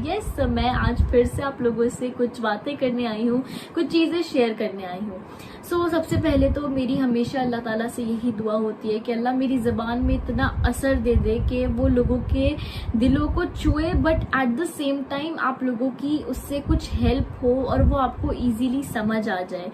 Yes मैं आज फिर से आप लोगों से कुछ बातें करने आई हूँ, कुछ चीज़ें शेयर करने आई हूँ। सबसे पहले तो मेरी हमेशा अल्लाह ताला से यही दुआ होती है कि अल्लाह मेरी ज़बान में इतना असर दे दे कि वो लोगों के दिलों को छुए, but at the same time आप लोगों की उससे कुछ हेल्प हो और वो आपको इजीली समझ आ जाए।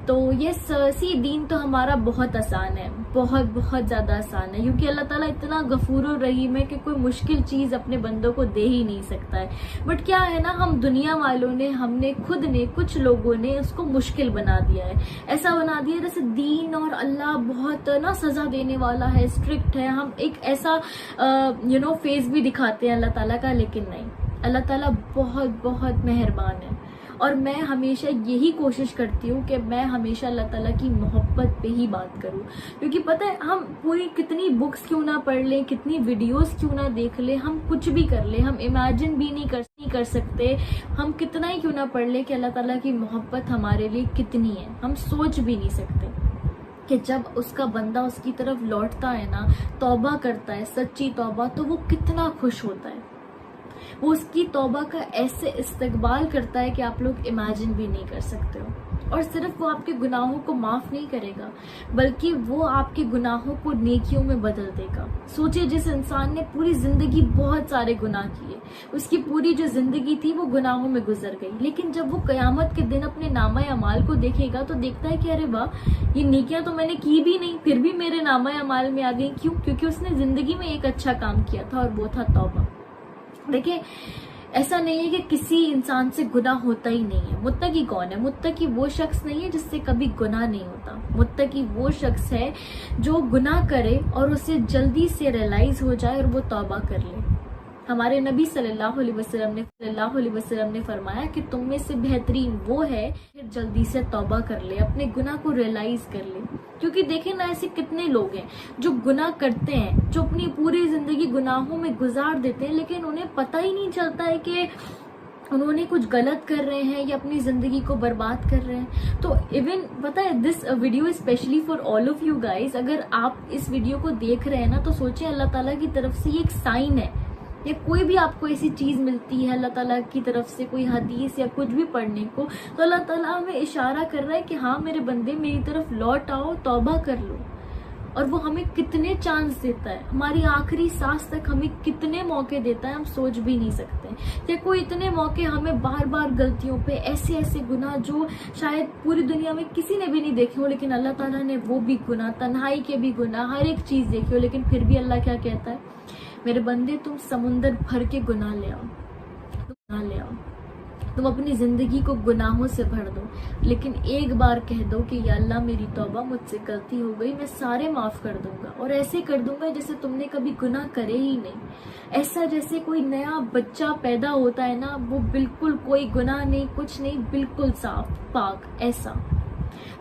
तो यस दीन तो हमारा बहुत आसान है, बहुत बहुत ज़्यादा आसान है, क्योंकि अल्लाह ताला इतना गफूर और रहीम है कि कोई मुश्किल चीज़ अपने बंदों को दे ही नहीं सकता है। बट क्या है ना, हम दुनिया वालों ने, हमने खुद ने, कुछ लोगों ने उसको मुश्किल बना दिया है। ऐसा बना दिया जैसे दीन और अल्लाह बहुत ना सज़ा देने वाला है, स्ट्रिक्ट है। हम एक ऐसा फेस भी दिखाते हैं अल्लाह ताला का, लेकिन नहीं, अल्लाह ताला बहुत बहुत मेहरबान है। और मैं हमेशा यही कोशिश करती हूँ कि मैं हमेशा अल्लाह ताला की मोहब्बत पे ही बात करूँ, क्योंकि पता है हम पूरी कितनी बुक्स क्यों ना पढ़ लें, कितनी वीडियोस क्यों ना देख लें, हम कुछ भी कर लें, हम इमेजिन भी नहीं कर सकते, हम कितना ही क्यों ना पढ़ लें कि अल्लाह ताला की मोहब्बत हमारे लिए कितनी है, हम सोच भी नहीं सकते कि जब उसका बंदा उसकी तरफ लौटता है ना, तौबा करता है, सच्ची तौबा, तो वो कितना खुश होता है। वो उसकी तौबा का ऐसे इस्तकबाल करता है कि आप लोग इमेजिन भी नहीं कर सकते हो। और सिर्फ वो आपके गुनाहों को माफ़ नहीं करेगा, बल्कि वो आपके गुनाहों को नेकियों में बदल देगा। सोचिए, जिस इंसान ने पूरी ज़िंदगी बहुत सारे गुनाह किए, उसकी पूरी जो ज़िंदगी थी वो गुनाहों में गुजर गई, लेकिन जब वो क़यामत के दिन अपने नामा अमाल को देखेगा तो देखता है कि अरे वाह, ये नेकियां तो मैंने की भी नहीं, फिर भी मेरे नामा अमाल में आ गई। क्यों? क्योंकि उसने ज़िंदगी में एक अच्छा काम किया था, और वो था तौबा। देखिए, ऐसा नहीं है कि किसी इंसान से गुनाह होता ही नहीं है। मुत्तकी कौन है? मुत्तकी वो शख्स नहीं है जिससे कभी गुनाह नहीं होता। मुत्तकी वो शख्स है जो गुनाह करे और उसे जल्दी से रियलाइज हो जाए और वो तौबा कर ले। हमारे नबी सल्लल्लाहु अलैहि वसल्लम ने फरमाया कि तुम में से बेहतरीन वो है फिर जल्दी से तौबा कर ले, अपने गुनाह को रियलाइज कर ले। क्योंकि देखें ना, ऐसे कितने लोग हैं जो गुनाह करते हैं, जो अपनी पूरी जिंदगी गुनाहों में गुजार देते हैं, लेकिन उन्हें पता ही नहीं चलता है कि उन्होंने कुछ गलत कर रहे हैं या अपनी जिंदगी को बर्बाद कर रहे हैं। तो इवन पता है, this video specially for all of you guys, अगर आप इस वीडियो को देख रहे हैं ना, तो सोचें अल्लाह ताला की तरफ से ये एक साइन है, या कोई भी आपको ऐसी चीज मिलती है अल्लाह ताला की तरफ से, कोई हदीस या कुछ भी पढ़ने को, तो अल्लाह ताला हमें इशारा कर रहा है कि हाँ मेरे बंदे, मेरी तरफ लौट आओ, तौबा कर लो। और वो हमें कितने चांस देता है, हमारी आखिरी सांस तक हमें कितने मौके देता है, हम सोच भी नहीं सकते। देखो, इतने मौके हमें बार बार गलतियों पे, ऐसे ऐसे गुनाह जो शायद पूरी दुनिया में किसी ने भी नहीं देखे हो, लेकिन अल्लाह ताला ने वो भी गुनाह, तन्हाई के भी गुनाह, हर एक चीज देखी हो, लेकिन फिर भी अल्लाह क्या कहता है, मेरे बंदे तुम समुंदर भर के गुनाह ले आओ, तुम अपनी जिंदगी को गुनाहों से भर दो, लेकिन एक बार कह दो कि या अल्लाह मेरी तौबा, मुझसे गलती हो गई, मैं सारे माफ कर दूंगा, और ऐसे कर दूंगा जैसे तुमने कभी गुनाह करे ही नहीं। ऐसा जैसे कोई नया बच्चा पैदा होता है ना, वो बिल्कुल कोई गुनाह नहीं, कुछ नहीं, बिल्कुल साफ पाक, ऐसा।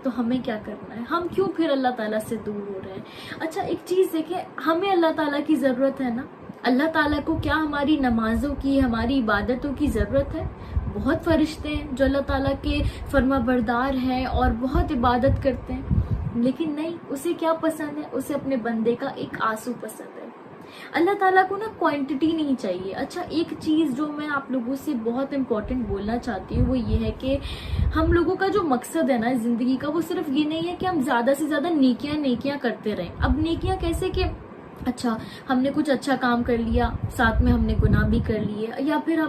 तो हमें क्या करना है? हम क्यों फिर अल्लाह ताला से दूर हो रहे हैं? अच्छा, एक चीज देखें, हमें अल्लाह ताला की जरूरत है ना। अल्लाह ताला को क्या हमारी नमाजों की, हमारी इबादतों की जरूरत है? बहुत फरिश्ते हैं जो अल्लाह ताला के फरमाबरदार हैं और बहुत इबादत करते हैं, लेकिन नहीं, उसे क्या पसंद है? उसे अपने बंदे का एक आंसू पसंद है। अल्लाह ताला को ना क्वांटिटी नहीं चाहिए। अच्छा, एक चीज़ जो मैं आप लोगों से बहुत इम्पोर्टेंट बोलना चाहती हूँ वो ये है कि हम लोगों का जो मकसद है ना ज़िंदगी का, वो सिर्फ ये नहीं है कि हम ज़्यादा से ज़्यादा नेकियां करते रहें। अब नेकियां कैसे कि अच्छा, हमने कुछ अच्छा काम कर लिया, साथ में हमने गुनाह भी कर लिए, या फिर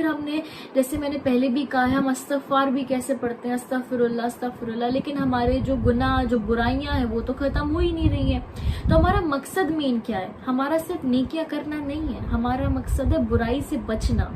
हमने जैसे मैंने पहले भी कहा है, हम अस्तगफार भी कैसे पढ़ते हैं, अस्तगफिरुल्लाह, लेकिन हमारे जो गुनाह, जो बुराइयां हैं, वो तो खत्म हो ही नहीं रही हैं। तो हमारा मकसद मेन क्या है? हमारा सिर्फ नेकियां करना नहीं है, हमारा मकसद है बुराई से बचना।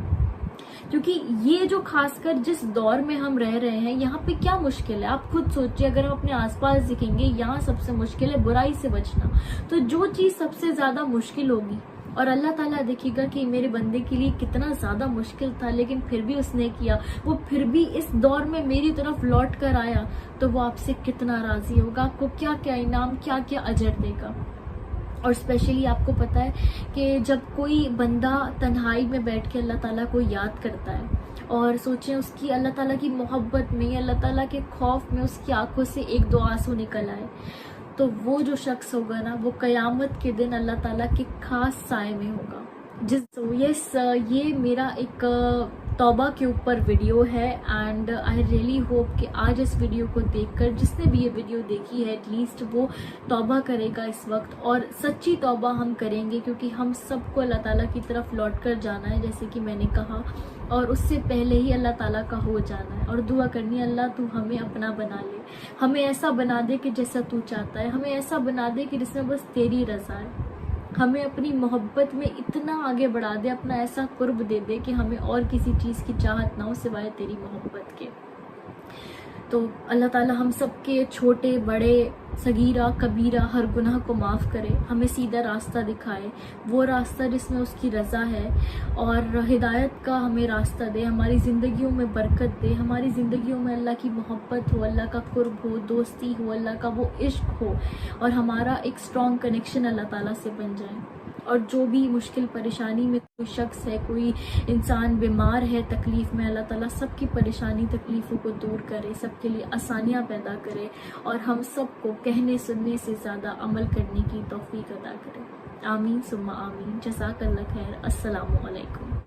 क्योंकि ये जो खासकर जिस दौर में हम रह रहे हैं, यहाँ पे क्या मुश्किल है? आप खुद सोचिए, अगर हम अपने आसपास देखेंगे, यहाँ सबसे मुश्किल है बुराई से बचना। तो जो चीज सबसे ज्यादा मुश्किल होगी, और अल्लाह ताला देखेगा कि मेरे बंदे के लिए कितना ज्यादा मुश्किल था, लेकिन फिर भी उसने किया, वो फिर भी इस दौर में मेरी तरफ लौट कर आया, तो वो आपसे कितना राजी होगा, आपको क्या क्या इनाम, क्या क्या अजर देगा। और स्पेशली आपको पता है कि जब कोई बंदा तन्हाई में बैठ के अल्लाह ताला को याद करता है, और सोचें उसकी अल्लाह ताला की मोहब्बत में, अल्लाह ताला के खौफ में उसकी आंखों से एक दो आंसू निकल आए, तो वो जो शख्स होगा ना, वो क़यामत के दिन अल्लाह ताला के खास साए में होगा। یہ میرا ایک توبہ کے اوپر ویڈیو ہے اینڈ آئی ریئلی ہوپ کہ آج اس ویڈیو کو دیکھ کر جس نے بھی یہ ویڈیو دیکھی ہے ایٹ لیسٹ وہ توبہ کرے گا اس وقت، اور سچی توبہ ہم کریں گے کیونکہ ہم سب کو اللہ تعالیٰ کی طرف لوٹ کر جانا ہے جیسے کہ میں نے کہا، اور اس سے پہلے ہی اللہ تعالیٰ کا ہو جانا ہے، اور دعا کرنی ہے اللہ تو ہمیں اپنا بنا لے، ہمیں ایسا بنا دے کہ جیسا تو چاہتا ہے، ہمیں ایسا بنا دے کہ جس میں بس تیری رضا ہے، ہمیں اپنی محبت میں اتنا آگے بڑھا دے، اپنا ایسا قرب دے دے کہ ہمیں اور کسی چیز کی چاہت نہ ہو سوائے تیری محبت کے۔ تو اللہ تعالیٰ ہم سب کے چھوٹے بڑے صغیرہ کبیرہ ہر گناہ کو معاف کرے، ہمیں سیدھا راستہ دکھائے، وہ راستہ جس میں اس کی رضا ہے، اور ہدایت کا ہمیں راستہ دے، ہماری زندگیوں میں برکت دے، ہماری زندگیوں میں اللہ کی محبت ہو، اللہ کا قرب ہو، دوستی ہو، اللہ کا وہ عشق ہو، اور ہمارا ایک اسٹرانگ کنیکشن اللہ تعالیٰ سے بن جائے۔ اور جو بھی مشکل پریشانی میں کوئی شخص ہے، کوئی انسان بیمار ہے، تکلیف میں، اللہ تعالیٰ سب کی پریشانی تکلیفوں کو دور کرے، سب کے لیے آسانیاں پیدا کرے، اور ہم سب کو کہنے سننے سے زیادہ عمل کرنے کی توفیق عطا کرے۔ آمین ثم آمین۔ جزاک اللہ خیر۔ السلام علیکم۔